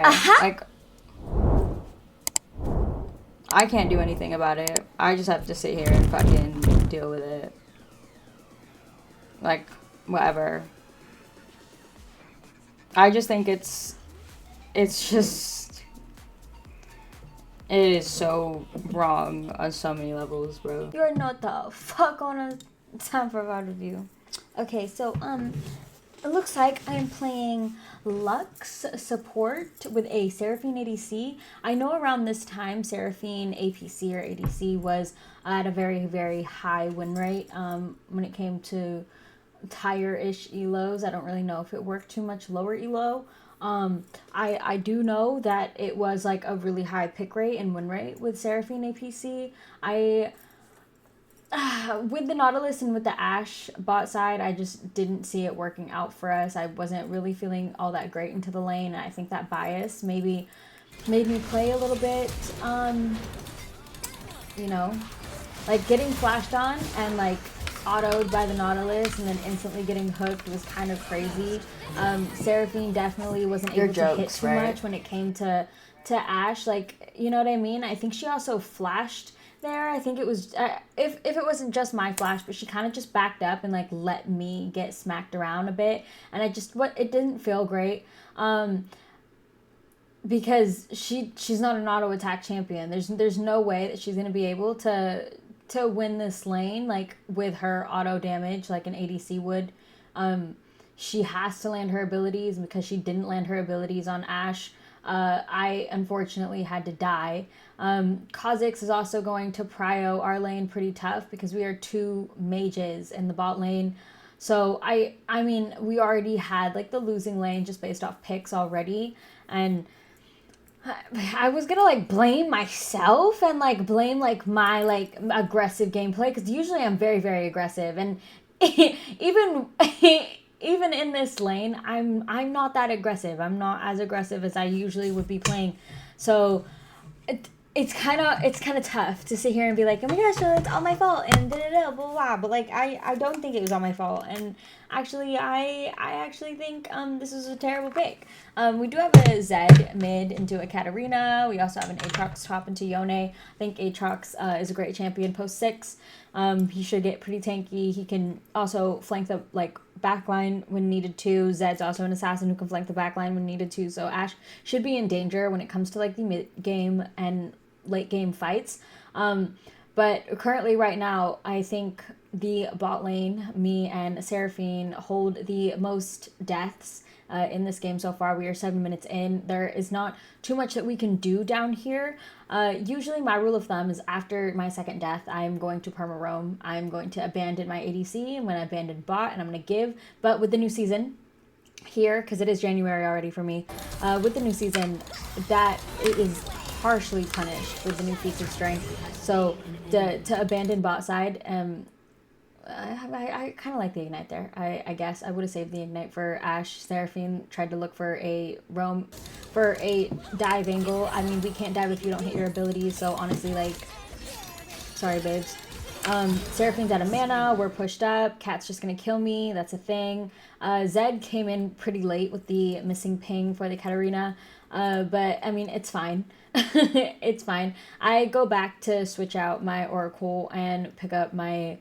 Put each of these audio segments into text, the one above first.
Like, I can't do anything about it. I just have to sit here and fucking deal with it. Like, whatever. I just think it's just, it is so wrong on so many levels, bro. You're not the fuck on a time for out of you. Okay, so, it looks like I'm playing Lux support with a Seraphine ADC. I know around this time, Seraphine APC or ADC was at a very, very high win rate when it came to higher-ish elos. I don't really know if it worked too much lower elo. I do know that it was like a really high pick rate and win rate with Seraphine APC. With the Nautilus and with the Ashe bot side, I just didn't see it working out for us. I wasn't really feeling all that great into the lane. I think that bias maybe made me play a little bit, you know, like getting flashed on and like autoed by the Nautilus and then instantly getting hooked was kind of crazy. Seraphine definitely wasn't able to hit too much when it came to Ashe. Like, you know what I mean? I think she also flashed there. I think it was if it wasn't just my flash, but she kind of just backed up and like let me get smacked around a bit, and it didn't feel great because she's not an auto attack champion. There's no way that she's gonna be able to win this lane like with her auto damage like an ADC would. She has to land her abilities, and because she didn't land her abilities on Ashe, I unfortunately had to die. Kha'Zix is also going to prio our lane pretty tough because we are two mages in the bot lane. So I mean, we already had like the losing lane just based off picks already, and I was gonna like blame myself and like blame like my like aggressive gameplay, because usually I'm very, very aggressive, and even even in this lane, I'm not that aggressive. I'm not as aggressive as I usually would be playing. So it's kind of tough to sit here and be like, oh my gosh, it's all my fault and da da da blah blah. But like I don't think it was all my fault, and actually I actually think this is a terrible pick. We do have a Zed mid into a Katarina. We also have an Aatrox top into Yone. I think Aatrox is a great champion post 6. He should get pretty tanky. He can also flank the like backline when needed to. Zed's also an assassin who can flank the backline when needed to. So Ashe should be in danger when it comes to like the mid game and late game fights. But currently right now, I think the bot lane, me and Seraphine, hold the most deaths in this game so far. We are 7 minutes in. There is not too much that we can do down here. Usually my rule of thumb is after my second death, I'm going to perma roam. I'm going to abandon my ADC. I'm going to abandon bot, and I'm going to give. But with the new season here, because it is January already for me, with the new season, that it is harshly punished with the new feats of strength. So to abandon bot side, I kind of like the ignite there. I guess I would have saved the ignite for Ashe. Seraphine tried to look for a roam, for a dive angle. I mean, we can't dive if you don't hit your abilities, so honestly, like, sorry, babes. Seraphine's out of mana, we're pushed up, Cat's just gonna kill me, that's a thing. Zed came in pretty late with the missing ping for the Katarina, but I mean, it's fine. It's fine. I go back to switch out my Oracle and pick up my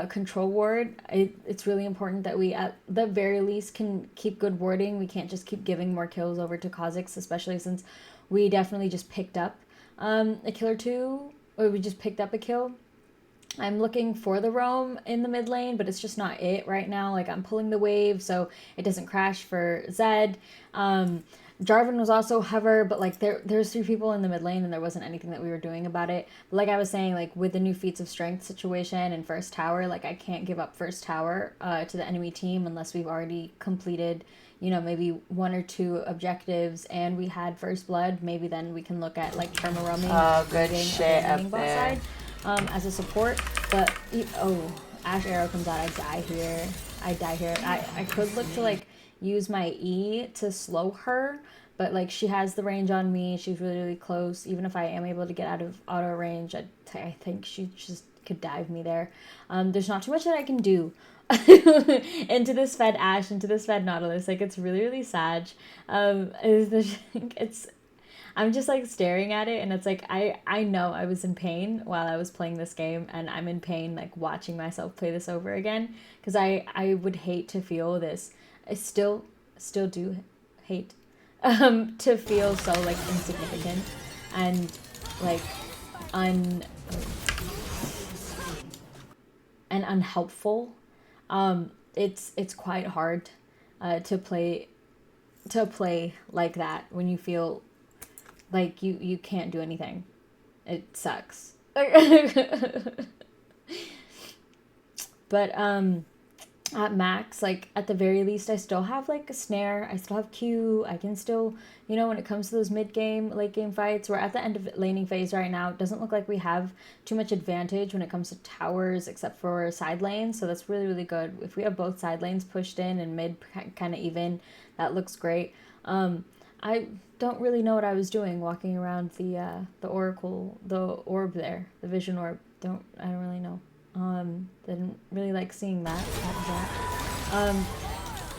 control ward. It's really important that we at the very least can keep good warding. We can't just keep giving more kills over to Kha'Zix, especially since we definitely just picked up a kill or two, or we just picked up a kill. I'm looking for the roam in the mid lane, but it's just not it right now. Like, I'm pulling the wave so it doesn't crash for Zed. Jarvan was also hover, but like there's 3 people in the mid lane and there wasn't anything that we were doing about it. But like I was saying, like with the new feats of strength situation and first tower, like I can't give up first tower to the enemy team unless we've already completed, you know, maybe 1 or 2 objectives and we had first blood. Maybe then we can look at like perma roaming. Oh, good shit up there. As a support, but Ashe arrow comes out, I die here. I could look to like use my E to slow her, but like she has the range on me. She's really, really close. Even if I am able to get out of auto range, I think she just could dive me there. There's not too much that I can do into this fed Ashe, into this fed Nautilus. Like, it's really, really sad. It's I'm just like staring at it, and it's like I know I was in pain while I was playing this game, and I'm in pain like watching myself play this over again, because I would hate to feel this. I still do hate to feel so like insignificant and like un and unhelpful. It's quite hard to play like that when you feel like you can't do anything. It sucks. But at max, like at the very least, I still have like a snare. I still have Q. I can still, when it comes to those mid game, late game fights, we're at the end of laning phase right now. It doesn't look like we have too much advantage when it comes to towers, except for side lanes. So that's really, really good. If we have both side lanes pushed in and mid kind of even, that looks great. I don't really know what I was doing walking around the oracle, the orb there, the vision orb. I don't really know. Didn't really like seeing that.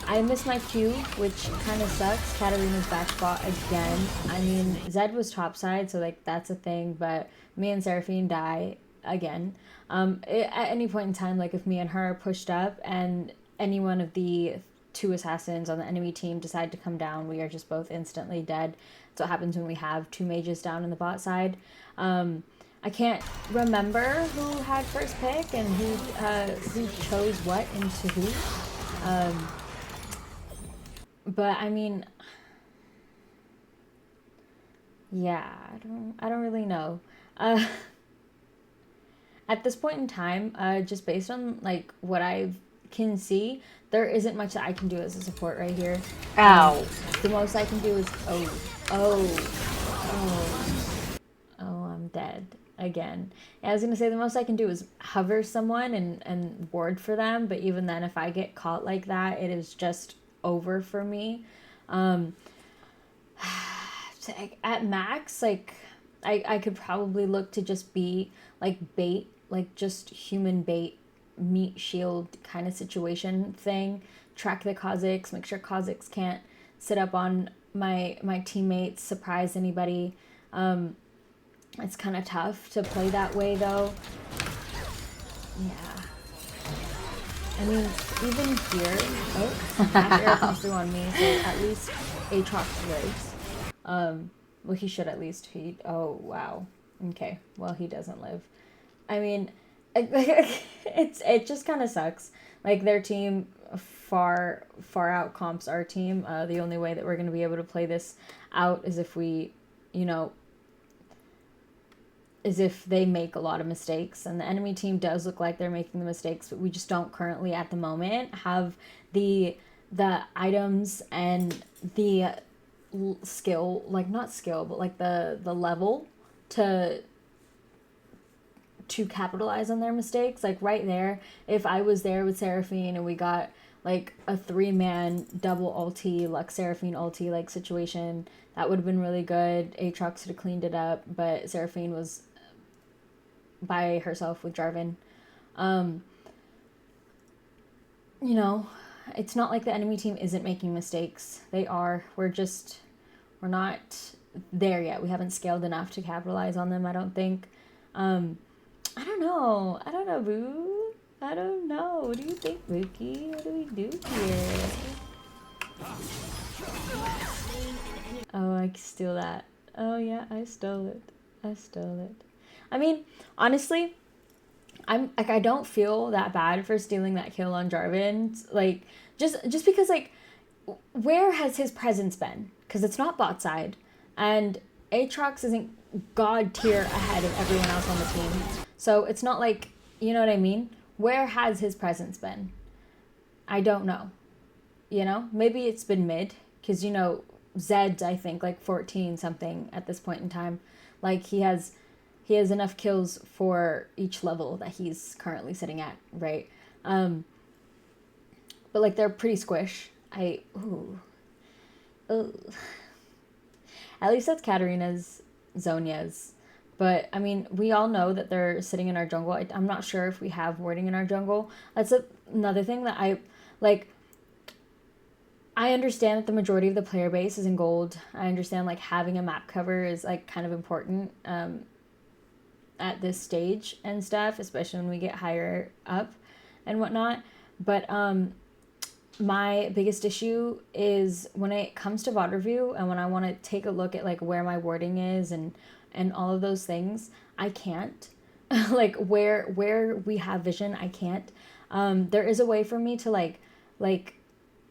I missed my Q, which kind of sucks. Katarina's back spot again. I mean, Zed was topside, so like that's a thing, but me and Seraphine die again. At any point in time, like if me and her are pushed up and any one of the two assassins on the enemy team decide to come down, we are just both instantly dead. That's what happens when we have two mages down in the bot side. I can't remember who had first pick and who chose what into who. But I mean, yeah, I don't really know. At this point in time, just based on like what I can see, there isn't much that I can do as a support right here. Ow. The most I can do is I'm dead again. Yeah, I was gonna say the most I can do is hover someone and ward for them, but even then, if I get caught like that, it is just over for me. At max, like I could probably look to just be like bait, like just human bait, meat shield kind of situation thing. Track the Kha'Zix, make sure Kha'Zix can't sit up on my teammates, surprise anybody. It's kind of tough to play that way though. Yeah. I mean, even here, half arrow comes through on me, so at least Aatrox lives. Well, he should at least feed. Oh, wow. Okay, well, he doesn't live. I mean, it just kind of sucks. Like, their team far out comps our team. The only way that we're going to be able to play this out is if we, is if they make a lot of mistakes, and the enemy team does look like they're making the mistakes, but we just don't currently at the moment have the items and the skill, like not skill, but like the level to capitalize on their mistakes. Like right there, if I was there with Seraphine and we got like a 3-man double ulti, Lux Seraphine ulti like situation, that would have been really good. Aatrox could have cleaned it up, but Seraphine was by herself with Jhoeraine. It's not like the enemy team isn't making mistakes. They are. We're not there yet. We haven't scaled enough to capitalize on them, I don't think. I don't know, Boo. I don't know. What do you think, Mookie? What do we do here? Oh, I steal that. Oh yeah, I stole it. I mean, honestly, I don't feel that bad for stealing that kill on Jhoeraine. Like, just because, like, where has his presence been? Because it's not bot side, and Aatrox isn't god tier ahead of everyone else on the team. So it's not like, you know what I mean? Where has his presence been? I don't know. Maybe it's been mid, because, Zed's, I think, like 14 something at this point in time. Like, he has enough kills for each level that he's currently sitting at, right? But like, they're pretty squish. At least that's Katarina's, Zhonya's But I mean, we all know that they're sitting in our jungle. I'm not sure if we have warding in our jungle. That's another thing that I like. I understand that the majority of the player base is in gold. I understand like having a map cover is like kind of important at this stage and stuff, especially when we get higher up and whatnot. But my biggest issue is when it comes to VOD review and when I want to take a look at like where my wording is and all of those things, I can't. Like where we have vision, I can't. There is a way for me to like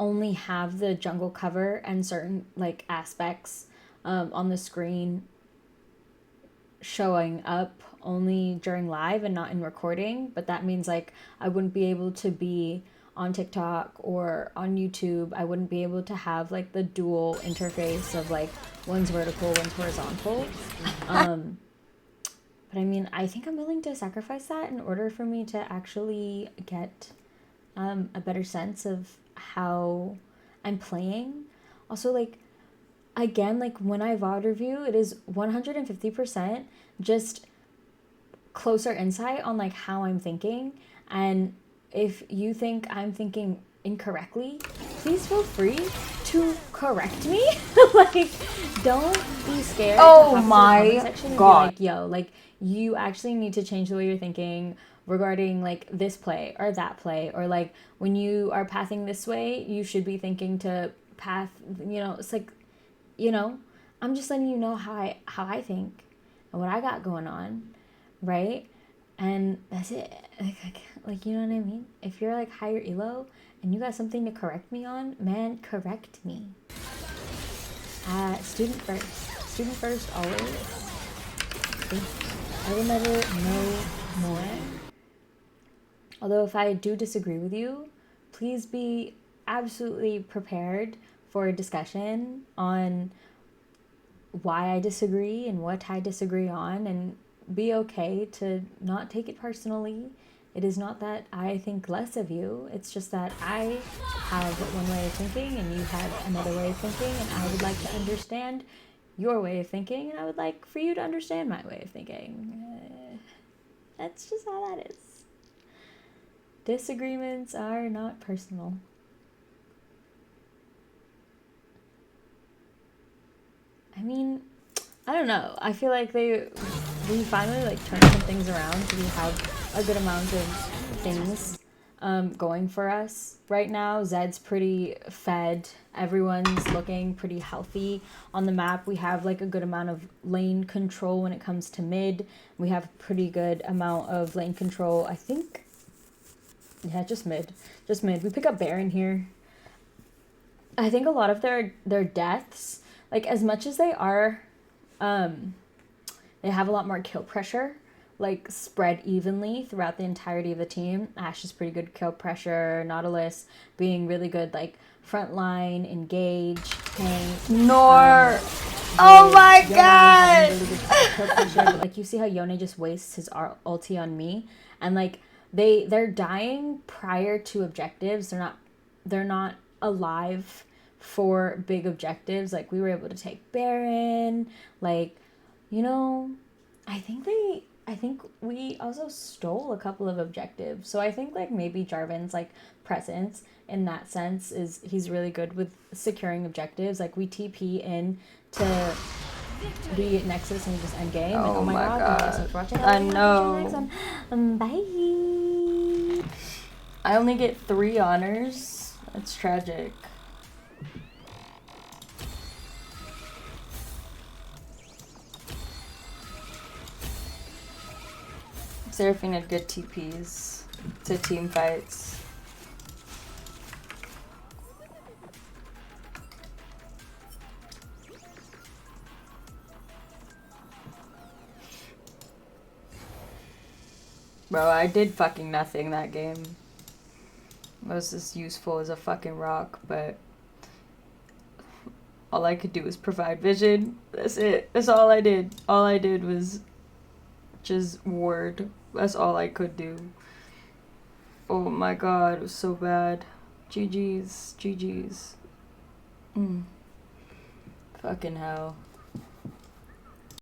only have the jungle cover and certain like aspects on the screen showing up only during live and not in recording, but that means like I wouldn't be able to be on TikTok or on YouTube. I wouldn't be able to have like the dual interface of like one's vertical, one's horizontal. But I mean, I think I'm willing to sacrifice that in order for me to actually get a better sense of how I'm playing. Also, like, again, like when I VOD review, it is 150% just closer insight on like how I'm thinking. And if you think I'm thinking incorrectly, please feel free to correct me. Like, don't be scared. Oh my God. Be like, yo, like you actually need to change the way you're thinking regarding like this play or that play, or like when you are pathing this way, you should be thinking to path, you know, it's like, you know, I'm just letting you know how I think and what I got going on, right? And that's it. Like you know what I mean? If you're like higher elo and you got something to correct me on, man, correct me. Student first always. I will never know more. Although if I do disagree with you, please be absolutely prepared for a discussion on why I disagree and what I disagree on, and be okay to not take it personally. It is not that I think less of you. It's just that I have one way of thinking and you have another way of thinking, and I would like to understand your way of thinking, and I would like for you to understand my way of thinking. That's just how that is. Disagreements are not personal. I mean, I don't know. I feel like we finally like turned some things around, so we have a good amount of things going for us right now. Zed's pretty fed. Everyone's looking pretty healthy on the map. We have like a good amount of lane control when it comes to mid. We have a pretty good amount of lane control, I think. Yeah, just mid. We pick up Baron here. I think a lot of their deaths, like as much as they are, they have a lot more kill pressure, like spread evenly throughout the entirety of the team. Ashe is pretty good kill pressure. Nautilus being really good, like frontline, engage, tank. Oh my God! Really good kill pressure, but like you see how Yone just wastes his ulti on me, and like they're dying prior to objectives. They're not alive for big objectives. Like we were able to take Baron, like, you know, I think we also stole a couple of objectives. So I think like maybe Jarvan's like presence in that sense is he's really good with securing objectives. Like we TP in to the Nexus and just end game. Oh, like, oh my God. I know. Bye. I only get 3 honors. That's tragic. Seraphine had good TPs to team fights. Bro, I did fucking nothing that game. I was as useful as a fucking rock, but all I could do was provide vision. That's it. That's all I did. All I did was just ward. That's all I could do. Oh my God, it was so bad. GG's. Fucking hell.